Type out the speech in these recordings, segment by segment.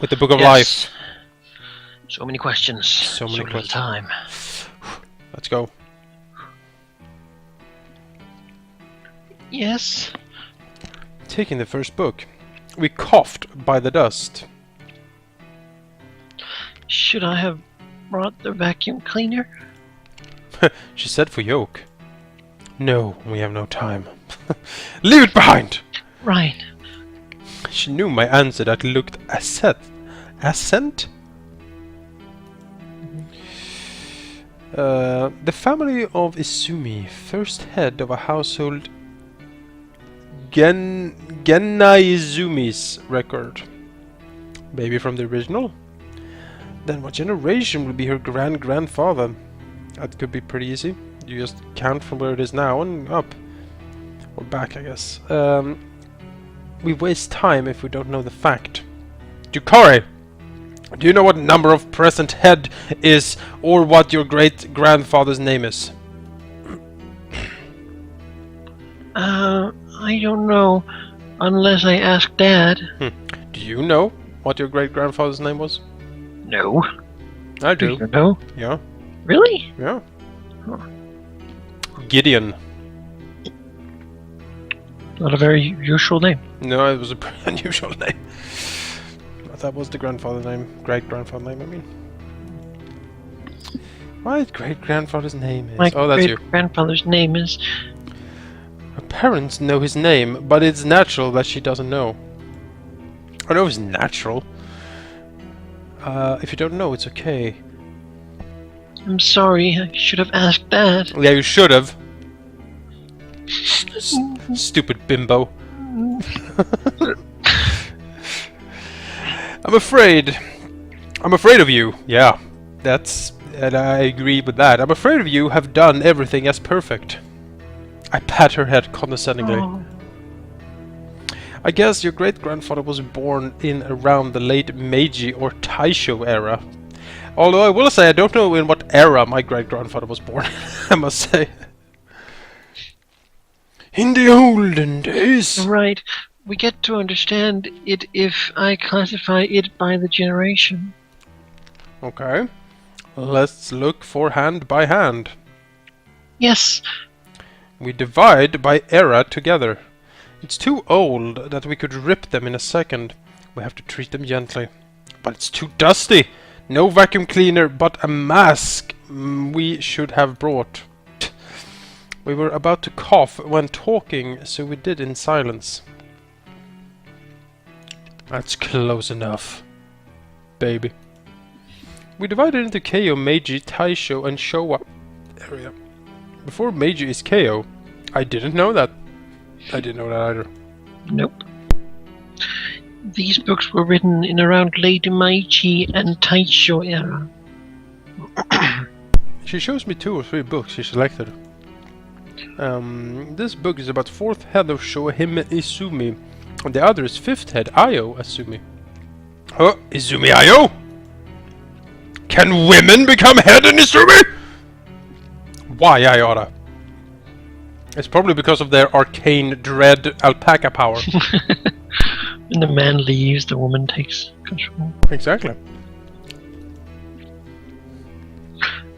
With the Book of Yes. Life. So many questions. So many little questions. time. Let's go. Yes. Taking the first book. We coughed by the dust. Should I have brought the vacuum cleaner? She said for yoke. No, we have no time. Leave it behind! Right. She knew my answer that looked assent? The family of Izumi, first head of a household Izumi's record. Maybe from the original? Then what generation will be her grandfather? That could be pretty easy. You just count from where it is now and up. Or back, I guess. We waste time if we don't know the fact. Yukari! Do you know what number of present head is, or what your great-grandfather's name is? I don't know, unless I ask Dad. Do you know what your great-grandfather's name was? No. I Do do. you know? Yeah. Really? Yeah. Huh. Gideon. Not a very usual name. No, it was a pretty unusual name. But that was the grandfather name. Great-grandfather name, I mean. What great-grandfather's name is? My Oh, that's you. great-grandfather's name is... Her parents know his name, but it's natural that she doesn't know. I know it's natural. If you don't know, it's okay. I'm sorry, I should have asked Dad. Yeah, you should have. Stupid bimbo. I'm afraid of you. Yeah, and I agree with that. I'm afraid of you have done everything as perfect. I pat her head condescendingly. Oh. I guess your great-grandfather was born in around the late Meiji or Taisho era. Although I will say I don't know in what era my great-grandfather was born, I must say. In the olden days. Right. We get to understand it if I classify it by the generation. Okay. Let's look for hand by hand. Yes. We divide by era together. It's too old that we could rip them in a second. We have to treat them gently. But it's too dusty. No vacuum cleaner, but a mask we should have brought. We were about to cough when talking, so we did in silence. That's close enough, baby. We divided into Keio, Meiji, Taisho, and Showa area. Before Meiji is Keio. I didn't know that. I didn't know that either. Nope. These books were written in around late Meiji and Taisho era. She shows me 2 or 3 books she selected. This book is about 4th head of Shohime Izumi, and the other is 5th head Ayo Izumi. Oh, Izumi Ayo? Can women become head in Izumi? Why, Ayora? It's probably because of their arcane dread alpaca power. When the man leaves, the woman takes control. Exactly.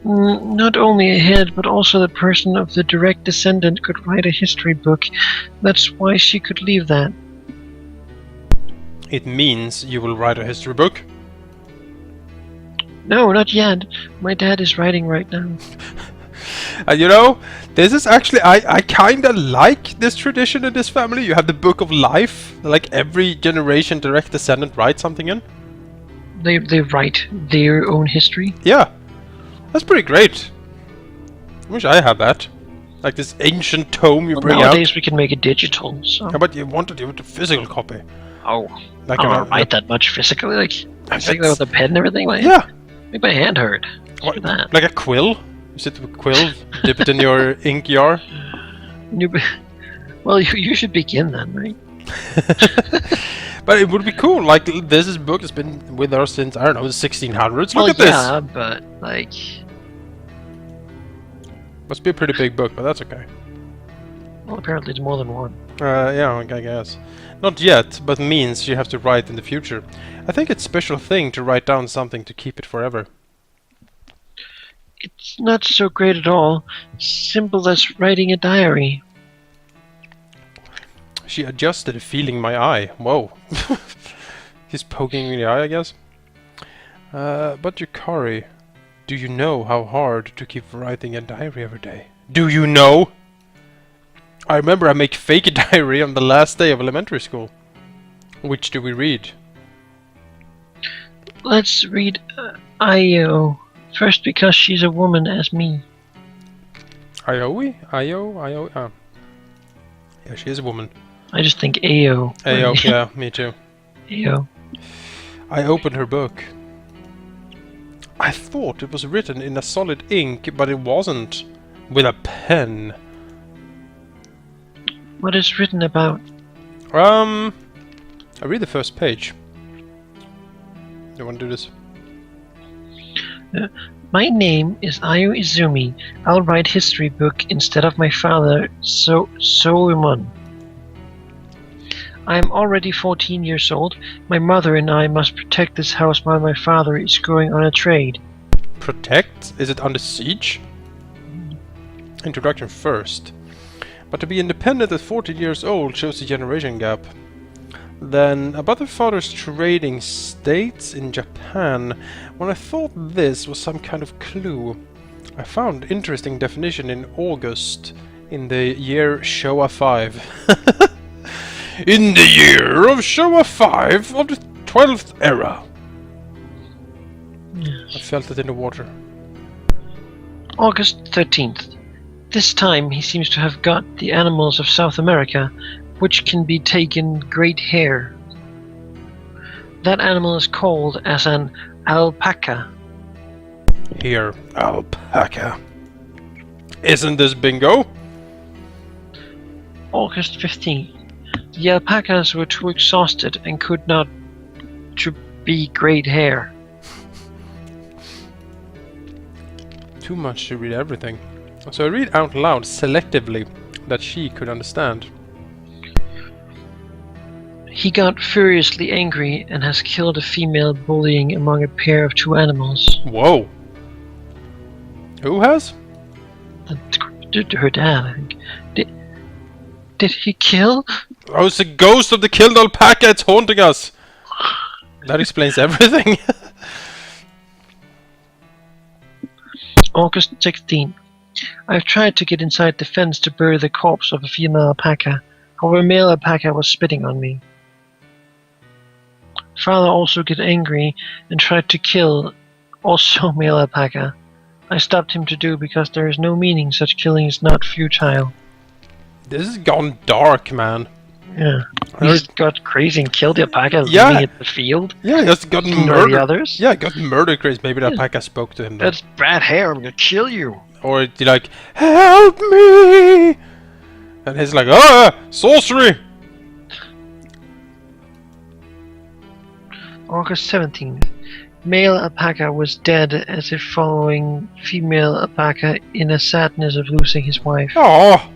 Not only a head, but also the person of the direct descendant could write a history book. That's why she could leave that. It means you will write a history book? No, not yet. My dad is writing right now. And you know, this is actually, I kinda like this tradition in this family. You have the Book of Life, like every generation direct descendant writes something in. They write their own history. Yeah, that's pretty great. I wish I had that. Like this ancient tome you bring Nowadays out. we can make it digital, so... How about you wanted to do a physical copy? Oh, Like I an- don't write that much physically, like... Physically It's- with a pen and everything, like... Yeah, Make my hand hurt. What, Do that. like a quill. You sit with a quill, dip it in your ink jar. Well, you should begin then, right? But it would be cool. Like this book has been with us since I don't know the 1600s. Look at this. Yeah, but like... Must be a pretty big book, but that's okay. Well, apparently it's more than one. Yeah, I guess. Not yet, but means you have to write in the future. I think it's a special thing to write down something to keep it forever. It's not so great at all. Simple as writing a diary. She adjusted, feeling my eye. Whoa. He's poking me in the eye, I guess. But Yukari, do you know how hard to keep writing a diary every day? Do you know? I remember I make fake a diary on the last day of elementary school. Which do we read? Let's read Io. First because she's a woman as me. Ioi? Io? Ah. Yeah, she is a woman. I just think Ao. Ayo, yeah, me too. Ao. I opened her book. I thought it was written in a solid ink, but it wasn't. With a pen. What is written about? I read the first page. You want to do this? My name is Io Izumi. I'll write history book instead of my father, Soemon. I am already 14 years old. My mother and I must protect this house while my father is going on a trade. Protect? Is it under siege? Introduction first. But to be independent at 14 years old shows the generation gap. Then, about the father's trading states in Japan, when I thought this was some kind of clue, I found interesting definition in August, in the year Showa 5. In the year of Showa 5 of the 12th era. Yes. I felt it in the water. August 13th. This time he seems to have got the animals of South America, which can be taken great hare. That animal is called as an alpaca. Here, alpaca. Isn't this bingo? August 15th. The alpacas were too exhausted and could not to be great hare. Too much to read everything. So I read out loud selectively that she could understand. He got furiously angry and has killed a female bullying among a pair of two animals. Whoa. Who has? Her dad, I think. Did he kill? Oh, it's the ghost of the killed alpaca. It's haunting us. That explains everything. August 16th. I've tried to get inside the fence to bury the corpse of a female alpaca. However, a male alpaca was spitting on me. Father also got angry and tried to kill also male alpaca. I stopped him to do because there is no meaning, such killing is not futile. This has gone dark, man. Yeah. He just got crazy and killed the alpaca Yeah. leaving it in the field. Yeah, he just got Ignore the murdered. others. Yeah, he got murder crazy. Maybe the alpaca spoke to him then. That's bad hair, I'm gonna kill you. Or he like, help me! And he's like, ah, sorcery! August 17th. Male alpaca was dead as if following female alpaca in a sadness of losing his wife. Oh,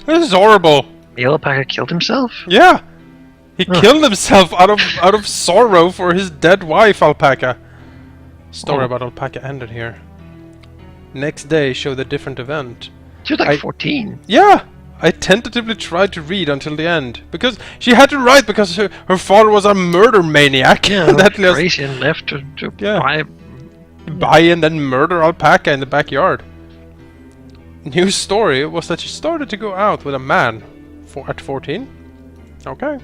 this is horrible. Male alpaca killed himself? Yeah, he Huh. killed himself out of sorrow for his dead wife, alpaca. Story Oh. about alpaca ended here. Next day showed a different event. She was like 14. Yeah, I tentatively tried to read until the end because she had to write because her father was a murder maniac. Yeah, that just crazy and left to Yeah. buy. buy and then murder alpaca in the backyard. New story was that she started to go out with a man at 14. Okay.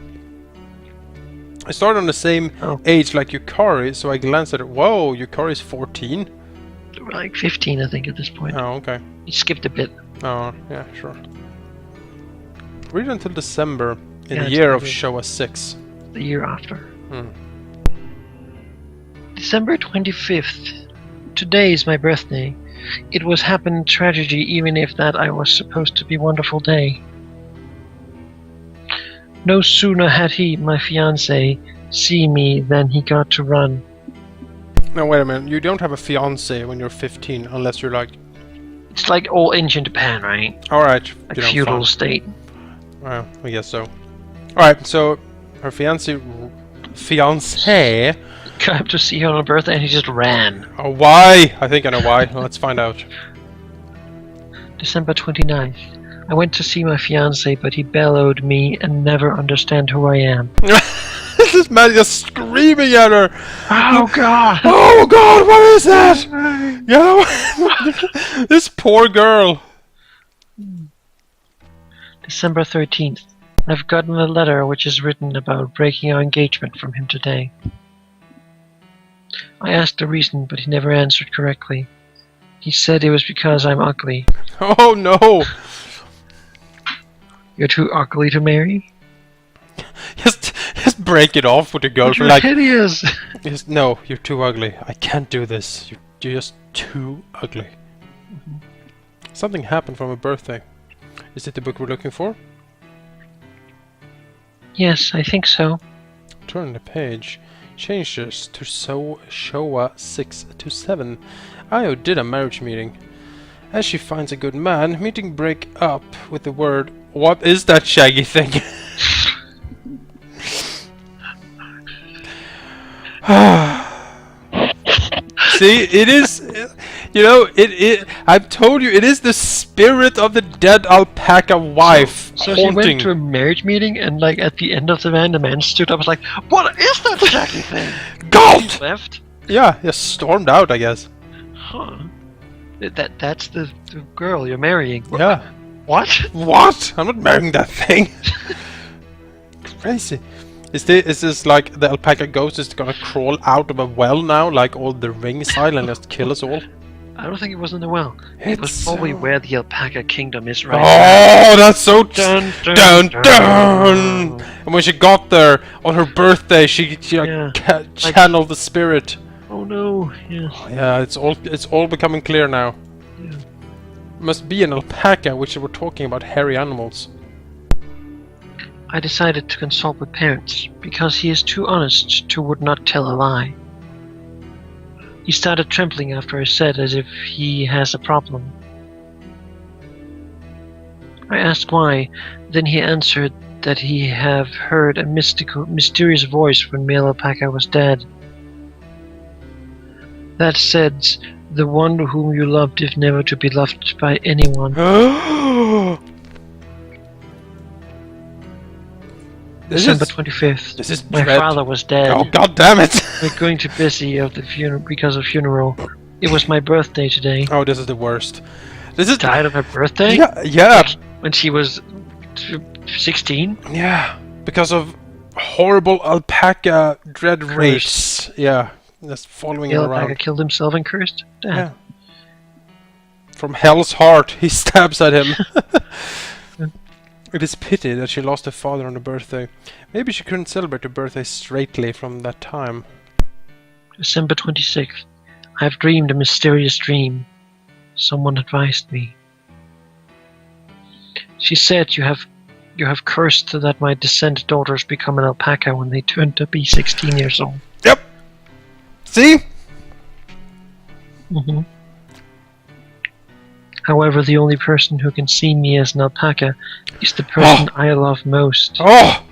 I started on the same Oh. age like Yukari, so I glanced at her. Whoa, Yukari's 14? They were like 15, I think, at this point. Oh, okay. He skipped a bit. Oh, yeah, sure. Read until December in Yeah, the year of it's Showa 6. The year after. Hmm. December 25th. Today is my birthday. It was happened tragedy, even if that I was supposed to be wonderful day. No sooner had he, my fiancé, see me than he got to run. Now, wait a minute. You don't have a fiance when you're 15 unless you're like... It's like all ancient Japan, right? Alright, Like feudal fine. state. Well, I guess so. Alright, so her fiancé Came to see her on her birthday and he just ran. Oh, why? I think I know why. Let's find out. December 29th. I went to see my fiancé, but he bellowed me and never understand who I am. This man is screaming at her. Oh god! Oh god, what is that? You know, this poor girl. December 13th. I've gotten a letter which is written about breaking our engagement from him today. I asked the reason, but he never answered correctly. He said it was because I'm ugly. Oh no! You're too ugly to marry? Just break it off with your girlfriend. You're Like, hideous! no, you're too ugly. I can't do this. You're just too ugly. Something happened from her birthday. Is it the book we're looking for? Yes, I think so. Turn the page. Changes to Showa 6 to 7. Io did a marriage meeting. As she finds a good man, meeting break up with the word, "What is that shaggy thing?" See, it is, you know, I've told you, it is the spirit of the dead alpaca wife So she went to a marriage meeting and like at the end of the man stood up and was like, "What is that shaggy thing?" God! She left? Yeah, just stormed out, I guess. Huh. That's the girl you're marrying. Yeah. What? What? I'm not marrying that thing. Crazy. Is this like the alpaca ghost is gonna crawl out of a well now, like all the ring style, and just kill us all? I don't think it was in the well. It was It's probably so- where the alpaca kingdom is right Oh, that's so Dun, dun, dun, dun. And when she got there on her birthday, she like, Yeah. channeled the spirit. Oh no, yeah. Yeah, it's all becoming clear now. Yeah. Must be an alpaca, which we're talking about hairy animals. I decided to consult with parents, because he is too honest to would not tell a lie. He started trembling after I said as if he has a problem. I asked why, then he answered that he have heard a mysterious voice when male alpaca was dead. That said, the one whom you loved is never to be loved by anyone. December 25th. This is My dread. father was dead. Oh, god damn it! We're going to busy of the funeral. It was my birthday today. Oh, this is the worst. This is Died on her birthday? yeah, Like, when she was 16? yeah. Because of horrible alpaca dread race. Yeah, just following The him alpaca around. killed himself and cursed? Damn. Yeah. From hell's heart, he stabs at him. It is pity that she lost her father on her birthday. Maybe she couldn't celebrate her birthday straightly from that time. December 26th. I have dreamed a mysterious dream. Someone advised me. She said you have cursed that my descendant daughters become an alpaca when they turn to be 16 years old. Yep. See? Mm-hmm. However, the only person who can see me as an alpaca is the person I love most. Oh!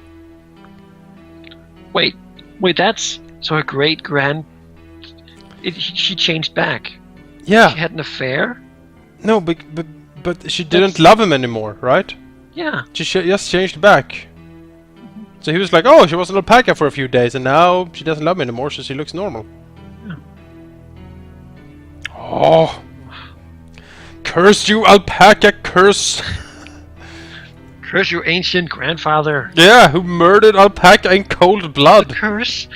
Wait, that's... So her great-grand... She changed back. Yeah. She had an affair? No, but she didn't love him anymore, right? Yeah. She just changed back. So he was like, oh, she was an alpaca for a few days, and now she doesn't love me anymore, so she looks normal. Yeah. Oh. Curse you, alpaca, curse. Curse your ancient grandfather. Yeah, who murdered alpaca in cold blood. Curse?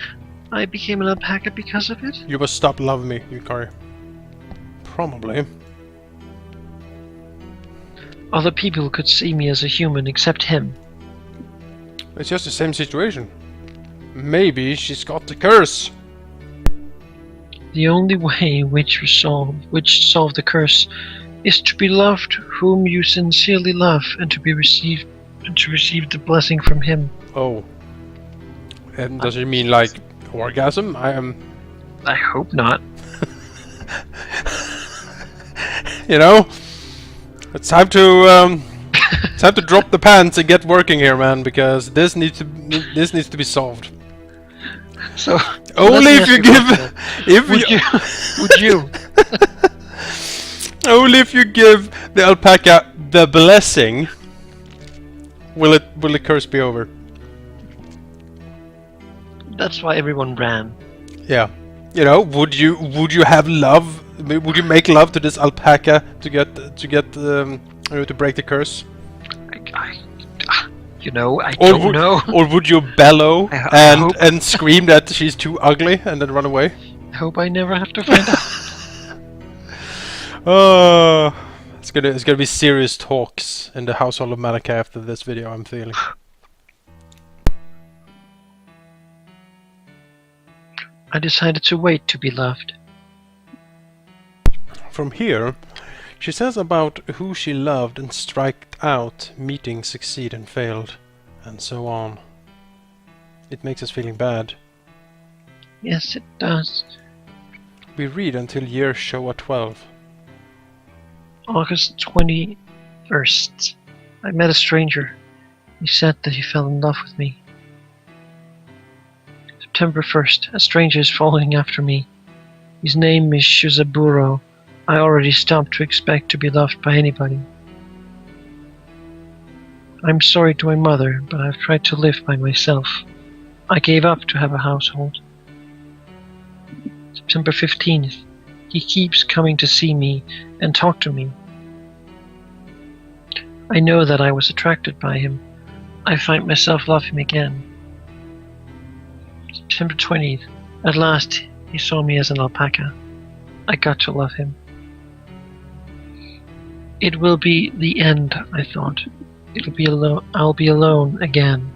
I became an alpaca because of it? You must stop loving me, Yukari. Probably. Other people could see me as a human except him. It's just the same situation. Maybe she's got the curse. The only way which solve the curse is to be loved whom you sincerely love and to receive the blessing from him. Oh. And does it mean like orgasm? I hope not. You know? It's time to It's time to drop the pants and get working here, man, because this needs to be solved. So Only if you give, would you? only if you give the alpaca the blessing, will the curse be over. That's why everyone ran. Yeah, you know, would you have love? Would you make love to this alpaca to break the curse? I don't know. Or would you bellow I hope. and scream that she's too ugly and then run away? I hope I never have to find out. Oh, it's gonna be serious talks in the household of Malika after this video, I'm feeling. I decided to wait to be loved. From here, she says about who she loved and striked out, meeting, succeed and failed, and so on. It makes us feeling bad. Yes, it does. We read until year Showa 12. August 21st. I met a stranger. He said that he fell in love with me. September 1st. A stranger is following after me. His name is Shuzaburo. I already stopped to expect to be loved by anybody. I'm sorry to my mother, but I've tried to live by myself. I gave up to have a household. September 15th. He keeps coming to see me and talk to me. I know that I was attracted by him. I find myself love him again. September 20th. At last, he saw me as an alpaca. I got to love him. It will be the end, I thought. I'll be alone again.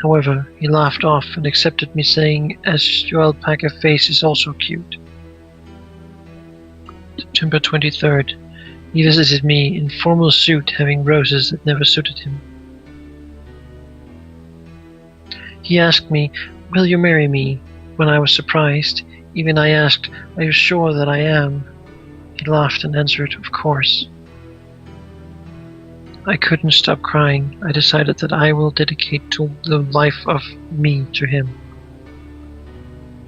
However, he laughed off and accepted me, saying, as your alpaca face is also cute. September 23rd. He visited me in formal suit, having roses that never suited him. He asked me, will you marry me? When I was surprised, even I asked, are you sure that I am? He laughed and answered, of course. I couldn't stop crying. I decided that I will dedicate the life of me to him.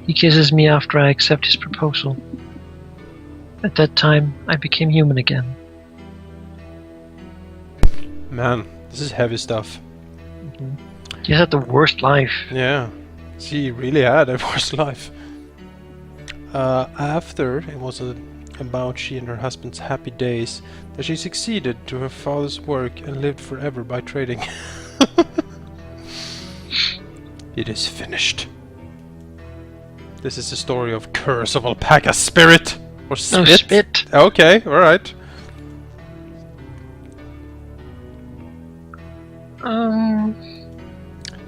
He kisses me after I accept his proposal. At that time, I became human again. Man, this is heavy stuff. You had the worst life. Yeah, she really had a worse life. After, it was about she and her husband's happy days that she succeeded to her father's work and lived forever by trading. It is finished. This is the story of Curse of Alpaca Spirit. Or Spit? No, Spit. Okay, alright.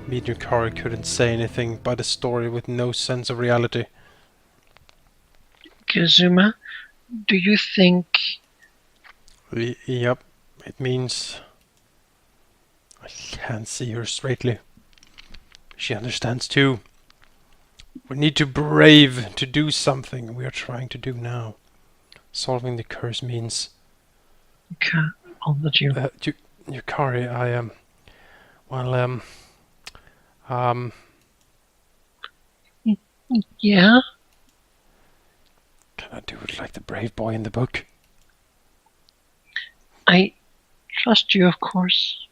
Midnukari couldn't say anything but a story with no sense of reality. Kazuma, do you think... Yep, it means I can't see her straightly. She understands too. We need to brave to do something we are trying to do now. Solving the curse means... Okay, I'll let you... Yukari, I am... Yeah? Can I do it like the brave boy in the book? I trust you, of course.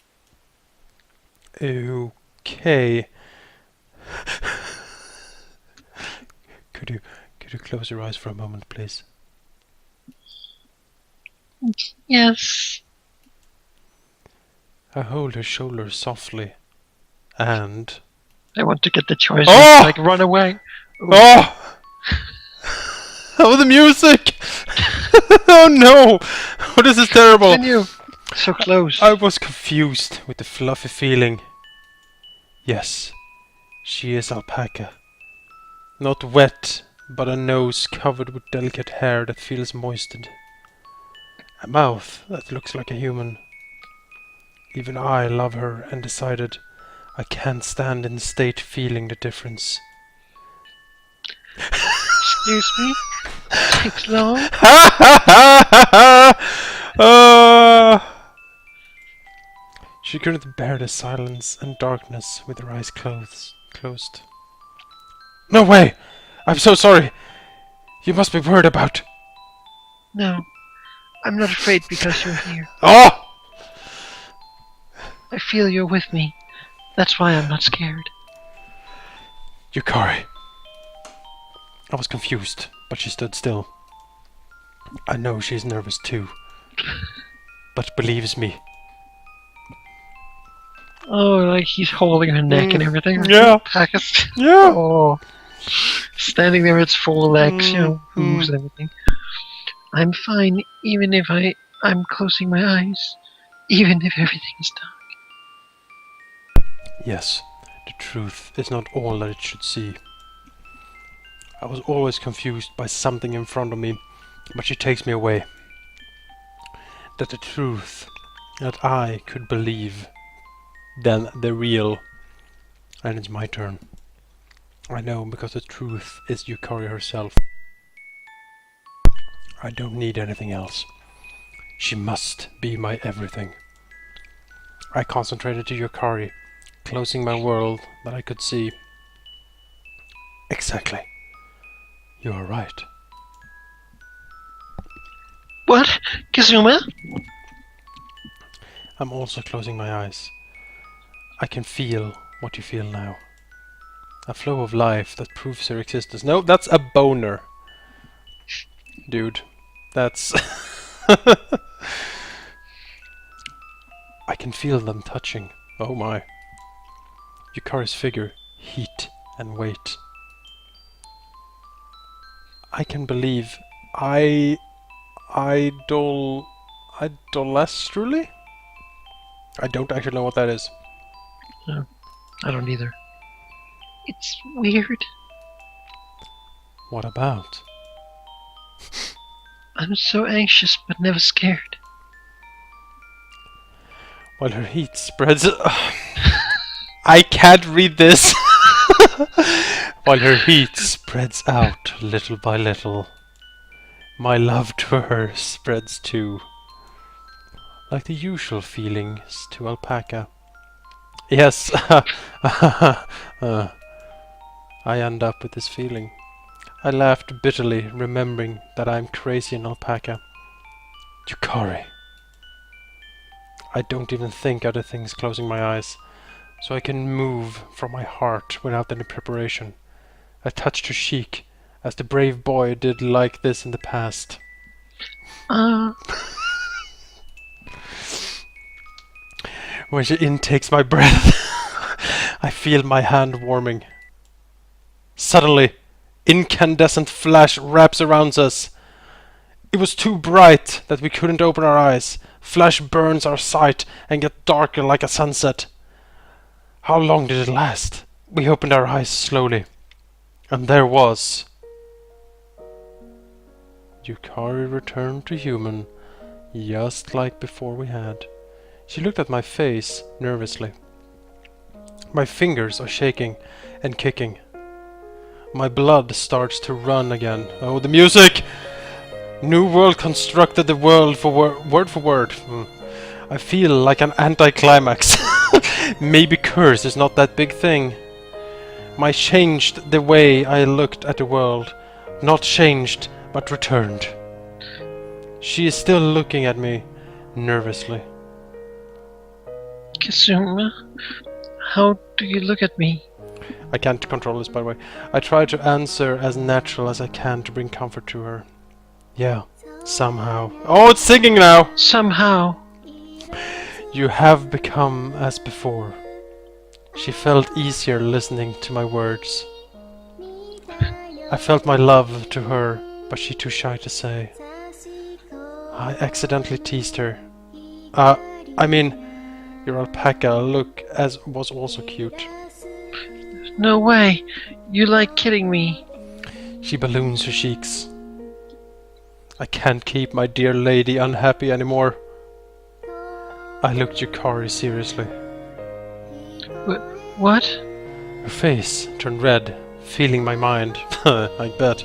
Okay. Could you close your eyes for a moment, please? Yes. I hold her shoulder softly, and... I want to get the choice. Oh! Like, run away. Ooh. Oh! Oh, the music! Oh no! Oh, this is terrible! Continue. So close. I was confused with the fluffy feeling. Yes, she is alpaca. Not wet, but a nose covered with delicate hair that feels moistened. A mouth that looks like a human. Even I love her and decided I can't stand in the state feeling the difference. Excuse me? Takes long? She couldn't bear the silence and darkness with her eyes closed. No way! I'm so sorry! You must be worried about... No, I'm not afraid because you're here. Oh! I feel you're with me. That's why I'm not scared. Yukari. I was confused, but she stood still. I know she's nervous too, but believes me. Oh, like he's holding her neck and everything. Yeah. Packers. Yeah! Oh. Standing there with its four legs, hooves and everything. I'm fine, even if I'm closing my eyes. Even if everything is dark. Yes, the truth is not all that it should see. I was always confused by something in front of me, but she takes me away. That the truth that I could believe, then the real, and it's my turn. I know because the truth is Yukari herself. I don't need anything else. She must be my everything. I concentrated to Yukari, closing my world that I could see. Exactly. You are right. What? Kazuma? I'm also closing my eyes. I can feel what you feel now. A flow of life that proves her existence. No, that's a boner. Dude, that's... I can feel them touching. Oh my. Yukari's figure, heat and weight. I can believe idolastrally? I don't actually know what that is. No, I don't either. It's weird. What about? I'm so anxious but never scared. While her heat spreads... I can't read this! While her heat spreads out little by little, my love to her spreads too. Like the usual feelings to alpaca. Yes, I end up with this feeling. I laughed bitterly, remembering that I'm crazy in alpaca. Yukari. I don't even think other things closing my eyes, so I can move from my heart without any preparation. I touched her cheek, as the brave boy did like this in the past. When she intakes my breath, I feel my hand warming. Suddenly, incandescent flash wraps around us. It was too bright that we couldn't open our eyes. Flash burns our sight and gets darker like a sunset. How long did it last? We opened our eyes slowly. And there was... Yukari returned to human, just like before we had. She looked at my face nervously. My fingers are shaking and kicking. My blood starts to run again. Oh, the music! New World constructed the world for word for word. I feel like an anticlimax. Maybe curse is not that big thing. My changed the way I looked at the world. Not changed, but returned. She is still looking at me, nervously. Kazuma, how do you look at me? I can't control this, by the way. I try to answer as natural as I can to bring comfort to her. Yeah, somehow. Oh, it's singing now! Somehow. You have become as before. She felt easier listening to my words. I felt my love to her, but she too shy to say. I accidentally teased her. I mean, your alpaca look was also cute. No way. You like kidding me. She balloons her cheeks. I can't keep my dear lady unhappy anymore. I looked Yukari seriously. What? Her face turned red, feeling my mind. I bet.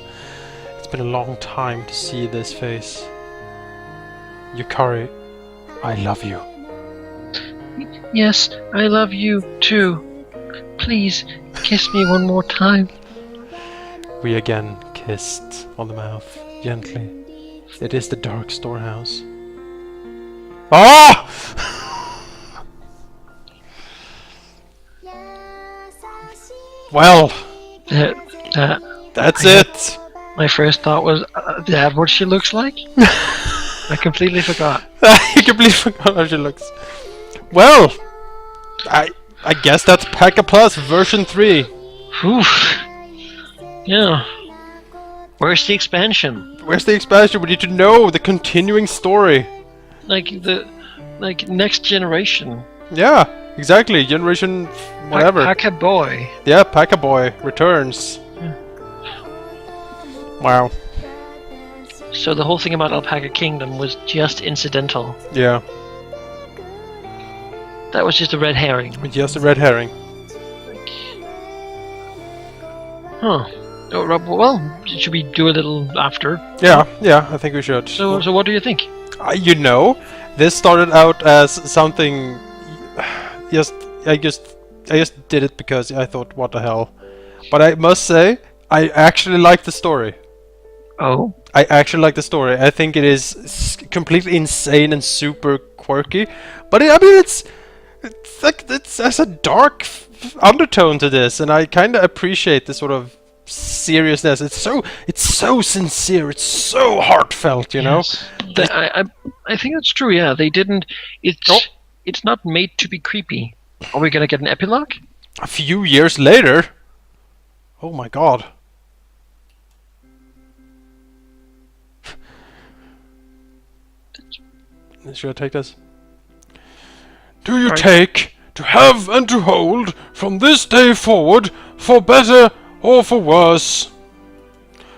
It's been a long time to see this face. Yukari, I love you. Yes, I love you too. Please, kiss me one more time. We again kissed on the mouth, gently. It is the dark storehouse. Ah! Well, that's it. My first thought was, is that what she looks like? I completely forgot. You completely forgot how she looks. Well, I guess that's PacaPlus version 3. Oof. Yeah. Where's the expansion? Where's the expansion? We need to know the continuing story. Like next generation. Yeah, exactly. Generation whatever. Paca boy. Yeah, Pacaboy returns. Yeah. Wow. So the whole thing about Alpaca Kingdom was just incidental. Yeah, That was just a red herring. just a red herring. Huh. Oh, well, should we do a little after? Yeah, I think we should. So what do you think? You know, this started out as something. I just did it because I thought, what the hell? But I must say, I actually like the story. Oh. I actually like the story. I think it is completely insane and super quirky. But it's has a dark undertone to this, and I kind of appreciate the sort of seriousness. It's so sincere. It's so heartfelt. You know. Yes. I think that's true. Yeah, they didn't. It's not made to be creepy. Are we gonna get an epilogue? A few years later. Oh my god. Should I take this? Do you take, to have and to hold, from this day forward, for better or for worse,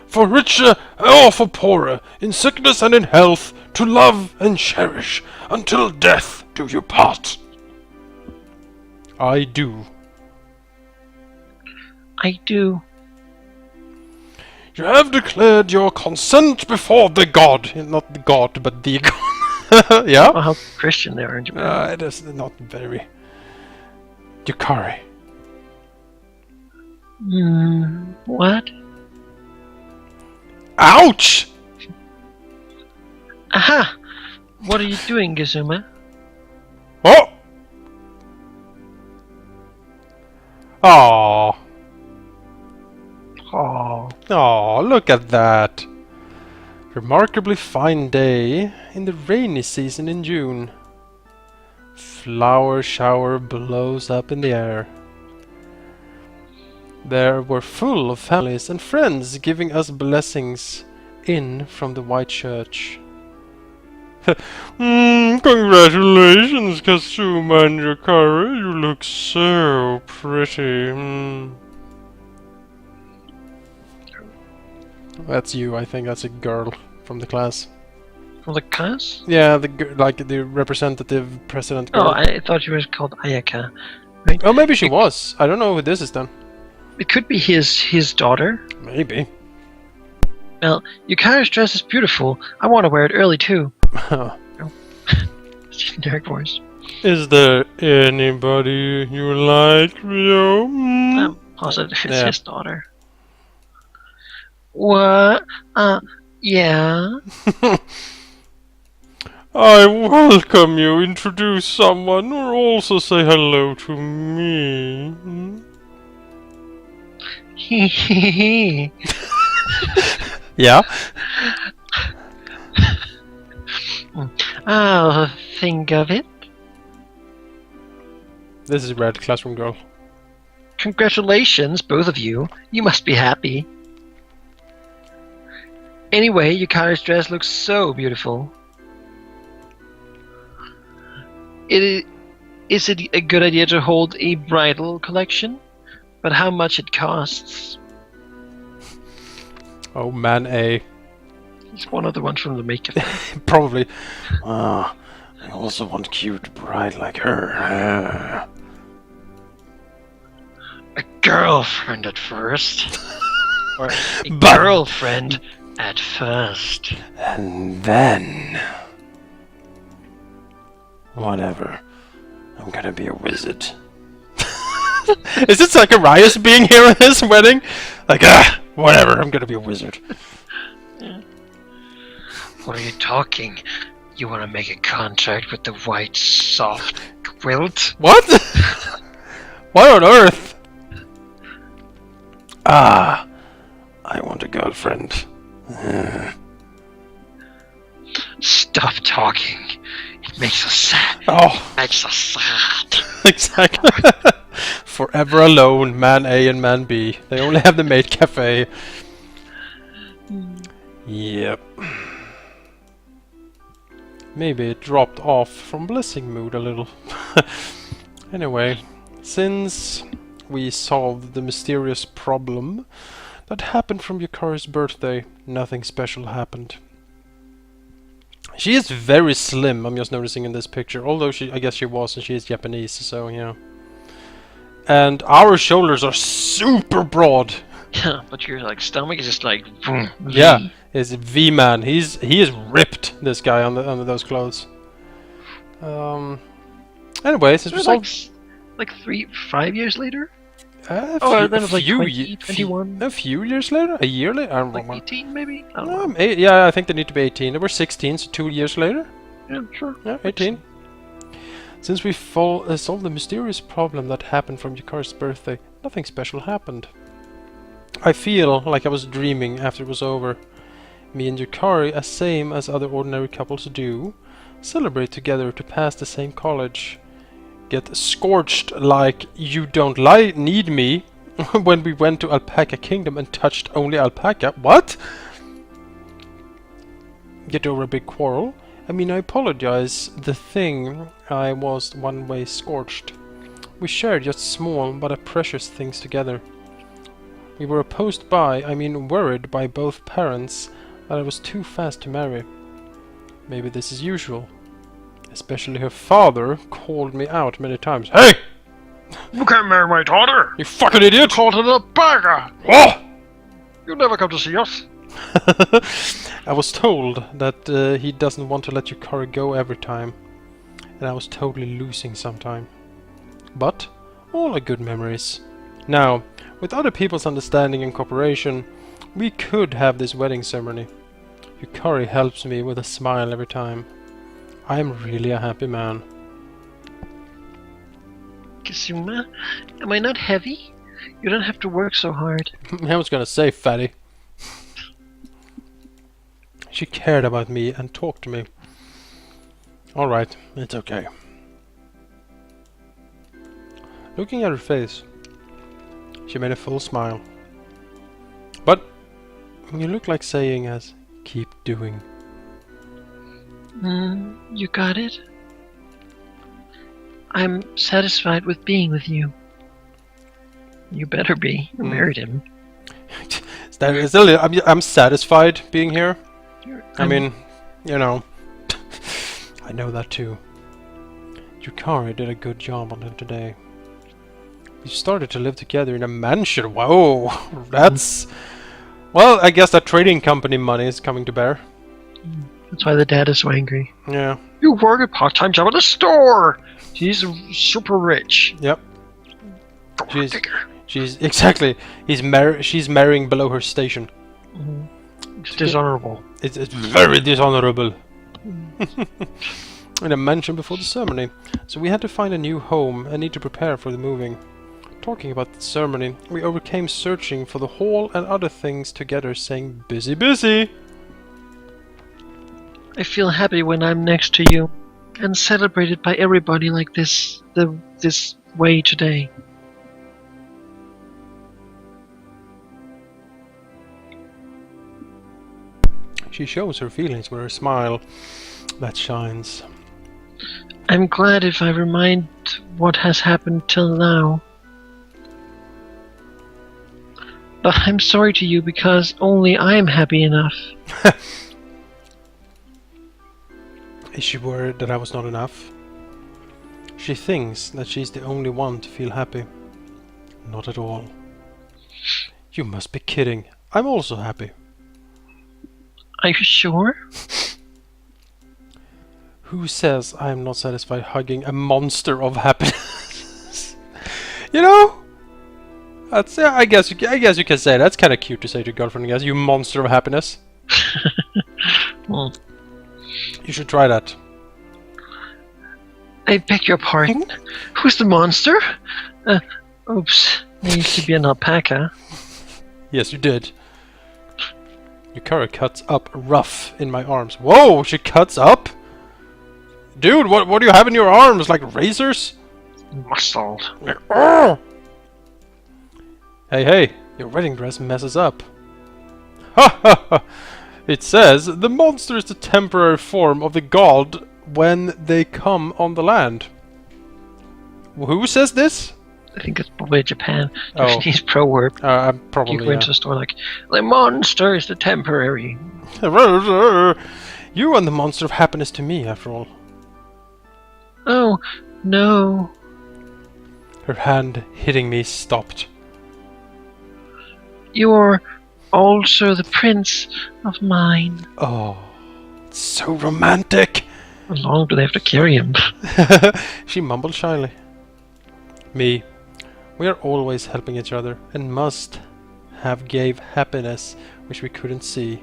for richer or for poorer, in sickness and in health, to love and cherish, until death do you part? I do. I do. You have declared your consent before the god. Not the god, but the god. Yeah? Oh, how Christian they are in Japan. It is not very. Yukari. What? Ouch! Aha! What are you doing, Izumi? Oh! Aww. Oh. Oh, look at that. Remarkably fine day in the rainy season in June. Flower shower blows up in the air. There were full of families and friends giving us blessings in from the white church. Congratulations, Kazuma and Yukari. You look so pretty. That's you, I think. That's a girl from the class. From the class? Yeah, like the representative president girl. Oh, I thought she was called Ayaka. Right? Oh, maybe she was. I don't know who this is then. It could be his daughter. Maybe. Well, Yukari's dress is beautiful. I want to wear it early too. Generic voice. Is there anybody you like, Rio? I'm positive it's his daughter. What? Yeah. I welcome you. Introduce someone or also say hello to me. Hehehe. Yeah? I'll think of it. This is Red, classroom girl. Congratulations, both of you. You must be happy. Anyway, Yukari's dress looks so beautiful. Is it a good idea to hold a bridal collection? But how much it costs? Oh man, A. It's one of the ones from the makeup. Probably. I also want a cute bride like her. A girlfriend at first. Or a But- girlfriend at first. And then... whatever. I'm gonna be a wizard. Is it Zacharias being here at his wedding? Like, whatever, I'm gonna be a wizard. Yeah. What are you talking? You want to make a contract with the white soft quilt? What? What on earth? I want a girlfriend. Stop talking. It makes us sad. Oh. It makes us sad. Exactly. Forever alone, man A and man B. They only have the maid cafe. Yep. Maybe it dropped off from blessing mood a little. Anyway, since we solved the mysterious problem that happened from Yukari's birthday, nothing special happened. She is very slim, I'm just noticing in this picture, although I guess she was, and she is Japanese, so yeah. And our shoulders are super broad. Yeah, but your stomach is just like boom. Yeah, is V-man. He is ripped. This guy under those clothes. Anyway, since we solved like 5 years later. Then it was like 21. A few years later, a year later. I don't Like know. 18 maybe. I don't know. Yeah, I think they need to be 18. They were 16, so 2 years later. Yeah, sure. Yeah, 18. Since we solved the mysterious problem that happened from Yukari's birthday, nothing special happened. I feel like I was dreaming after it was over. Me and Yukari, as same as other ordinary couples do, celebrate together to pass the same college. Get scorched like you don't need me when we went to Alpaca Kingdom and touched only alpaca. What? Get over a big quarrel. I mean, I apologize. The thing, I was one-way scorched. We shared just small but precious things together. We were worried by both parents that I was too fast to marry. Maybe this is usual. Especially her father called me out many times. Hey! You can't marry my daughter! You fucking idiot! Called her a beggar! Oh! You never come to see us! I was told that he doesn't want to let Yukari go every time. And I was totally losing sometime. But, all are good memories. Now, with other people's understanding and cooperation, we could have this wedding ceremony. Yukari helps me with a smile every time. I am really a happy man. Kazuma, am I not heavy? You don't have to work so hard. I was gonna say, fatty. She cared about me and talked to me. Alright, it's okay. Looking at her face, she made a full smile. But you look like saying as, keep doing. You got it? I'm satisfied with being with you. You better be. You married him. I'm satisfied being here. I mean, you know, I know that too. Yukari did a good job on it today. We started to live together in a mansion. Whoa, that's... Well, I guess that trading company money is coming to bear. That's why the dad is so angry. Yeah. You work a part-time job at a store! She's super rich. Yep. She's exactly. She's marrying below her station. It's dishonorable. It's very dishonorable. In a mansion before the ceremony, so we had to find a new home and need to prepare for the moving. Talking about the ceremony, we overcame searching for the hall and other things together, saying busy, busy. I feel happy when I'm next to you and celebrated by everybody like this way today. She shows her feelings with her smile that shines. I'm glad if I remind what has happened till now. But I'm sorry to you because only I'm happy enough. Is she worried that I was not enough? She thinks that she's the only one to feel happy. Not at all. You must be kidding. I'm also happy. Are you sure? Who says I am not satisfied hugging a monster of happiness? You know, that's I guess you can say that's kind of cute to say to your girlfriend. I guess you monster of happiness. Well, You should try that. I beg your pardon. Who's the monster? Oops. It needs to be an alpaca. Yes, you did. Yukari cuts up rough in my arms. Whoa, she cuts up? Dude, what do you have in your arms? Like razors? Muscled. Oh! Hey, your wedding dress messes up. Ha ha ha! It says the monster is the temporary form of the god when they come on the land. Who says this? I think it's probably a Japan Oh. Japanese proverb. Probably. You go into a store like, the monster is the temporary. You are the monster of happiness to me, after all. Oh, no. Her hand hitting me stopped. You're also the prince of mine. Oh, it's so romantic. How long do they have to carry him? She mumbled shyly. Me. We are always helping each other and must have gave happiness which we couldn't see.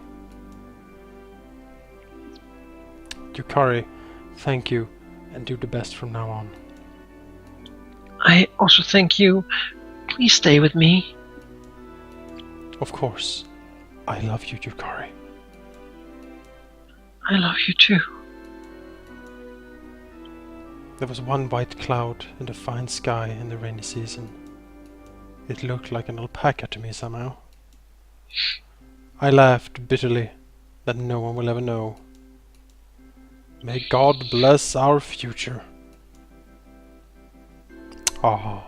Yukari, thank you and do the best from now on. I also thank you. Please stay with me. Of course. I love you, Yukari. I love you too. There was one white cloud in the fine sky in the rainy season. It looked like an alpaca to me somehow. I laughed bitterly that no one will ever know. May God bless our future. Ah.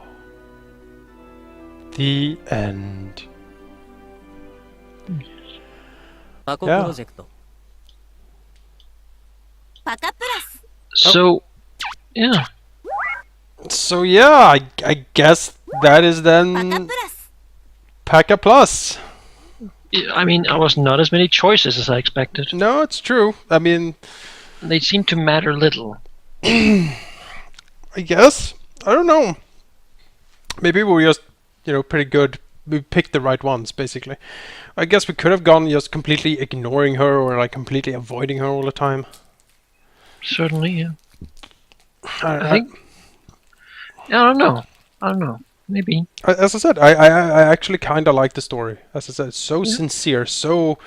The end. パコプロジェクト。 PacaPlus. So, yeah. So yeah, I guess that is then PacaPlus. PacaPlus. I mean, I was not as many choices as I expected. No, it's true. I mean, They seem to matter little. I guess. I don't know. Maybe we were just, pretty good. We picked the right ones, basically. I guess we could have gone just completely ignoring her or like completely avoiding her all the time. Certainly, yeah. I think. Yeah, I don't know. Maybe. As I said, I actually kind of like the story. As I said, it's so sincere, so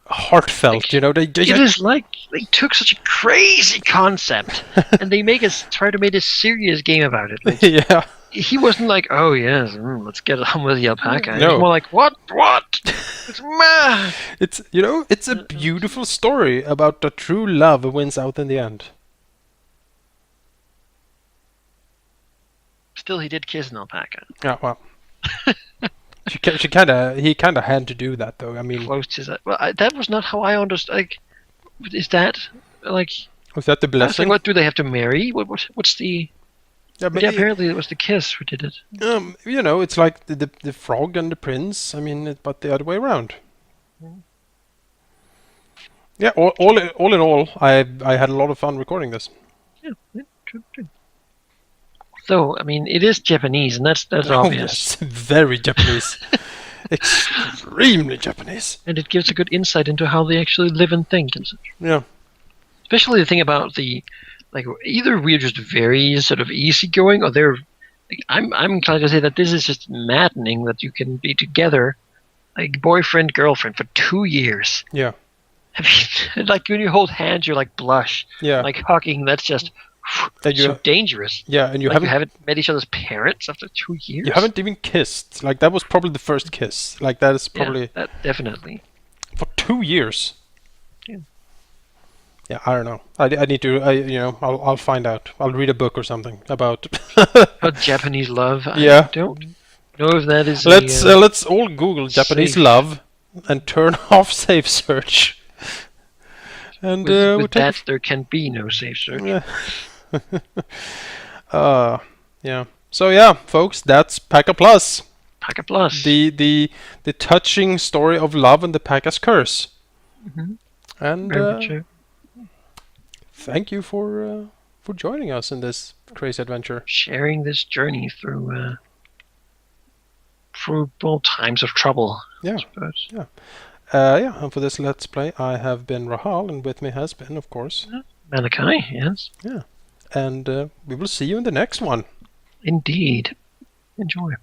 heartfelt. They It is like they took such a crazy concept and they try to make a serious game about it. Like, yeah. he wasn't like, oh yes, let's get on with the alpaca. No. He was more like, what? It's mad. It's a beautiful story about the true love wins out in the end. Still, he did kiss an alpaca. Yeah, well. he kind of had to do that, though. I mean, Close his. Well, that was not how I understood. Like, is that like? was that the I was blessing? like, what do they have to marry? What's the? Yeah, Yeah, apparently it was the kiss who did it. It's like the frog and the prince. I mean, but the other way around. Yeah, all in all, I had a lot of fun recording this. Yeah, good. So, I mean, it is Japanese, and that's obvious. Yes, very Japanese. Extremely Japanese. And it gives a good insight into how they actually live and think and such. Yeah. Especially the thing about either we're just very sort of easygoing, or they're. I'm inclined to say that this is just maddening that you can be together, like boyfriend girlfriend for 2 years. Yeah. I mean, like when you hold hands, you're like blush. Yeah. Like hugging, that's just so dangerous. Yeah, and you Like haven't met each other's parents after 2 years. you haven't even kissed. Like that was probably the first kiss. Like that is probably that definitely. for 2 years. Yeah. Yeah, I don't know. I need to. I'll find out. I'll read a book or something about. About Japanese love. Yeah. I don't know if that is. Let's all Google Japanese safe. love and turn off safe search. And with we'll that, take there can be no safe search. Yeah. Yeah. So yeah, folks, that's PacaPlus. PacaPlus. The touching story of love and the Paca's curse. Mhm. And Very much so. thank you for joining us in this crazy adventure. Sharing this journey through all times of trouble. Yeah. I suppose. Yeah. And for this Let's Play, I have been Rahal, and with me has been, of course, Malachi, yes. Yeah. And we will see you in the next one. Indeed. Enjoy.